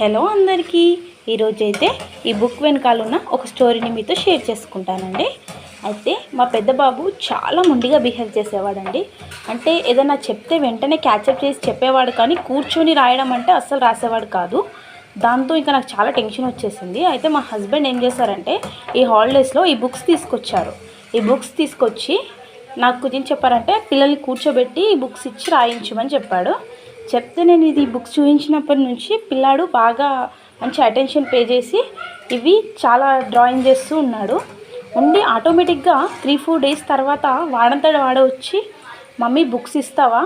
Hello అందరికీ, ఈరోజైతే ఈ బుక్ వెనకాల ఉన్న ఒక స్టోరీని మీతో షేర్ చేసుకుంటానండి. అయితే మా పెద్ద బాబు చాలా మొండిగా బిహేవ్ చేసేవాడండి. అంటే ఏదైనా చెప్తే వెంటనే క్యాచప్ చేసి చెప్పేవాడు, కానీ కూర్చొని రాయడం అంటే అస్సలు రాసేవాడు కాదు. దాంతో ఇంకా నాకు చాలా టెన్షన్ వచ్చేసింది. అయితే మా హస్బెండ్ ఏం చేశారంటే ఈ హాలిడేస్లో ఈ బుక్స్ తీసుకొచ్చారు. ఈ బుక్స్ తీసుకొచ్చి నాకు ఏం చెప్పారంటే పిల్లల్ని కూర్చోబెట్టి ఈ బుక్స్ ఇచ్చి రాయించమని చెప్పాడు. చెప్తే నేను ఇది బుక్స్ చూపించినప్పటి నుంచి పిల్లాడు బాగా మంచి అటెన్షన్ పే చేసి ఇవి చాలా డ్రాయింగ్ చేస్తూ ఉన్నాడు. ఉండి ఆటోమేటిక్గా 3-4 డేస్ తర్వాత వాడంతట వాడే వచ్చి మమ్మీ బుక్స్ ఇస్తావా,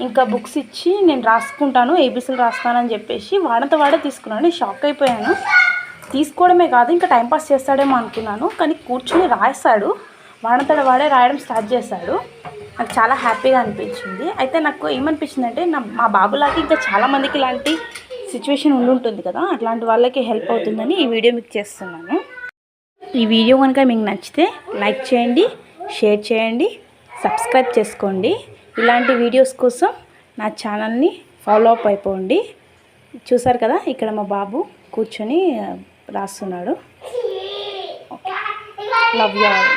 ఇంకా బుక్స్ ఇచ్చి నేను రాసుకుంటాను, ఏబీసీలు రాస్తానని చెప్పేసి వాడంత వాడే తీసుకున్నాను. నేను షాక్ అయిపోయాను. తీసుకోవడమే కాదు ఇంకా టైంపాస్ చేస్తాడేమో అనుకున్నాను, కానీ కూర్చొని రాస్తాడు. వాడంతట వాడే రాయడం స్టార్ట్ చేశాడు. నాకు చాలా హ్యాపీగా అనిపించింది. అయితే నాకు ఏమనిపించిందంటే మా బాబులాగా ఇంకా చాలామందికి ఇలాంటి సిచ్యువేషన్ ఉండుంటుంది కదా, అట్లాంటి వాళ్ళకి హెల్ప్ అవుతుందని ఈ వీడియో మీకు చేస్తున్నాను. ఈ వీడియో కనుక మీకు నచ్చితే లైక్ చేయండి, షేర్ చేయండి, సబ్స్క్రైబ్ చేసుకోండి. ఇలాంటి వీడియోస్ కోసం నా ఛానల్ని ఫాలో అప్ అయిపోండి. చూసారు కదా, ఇక్కడ మా బాబు కూర్చొని రాస్తున్నాడు. Love you all.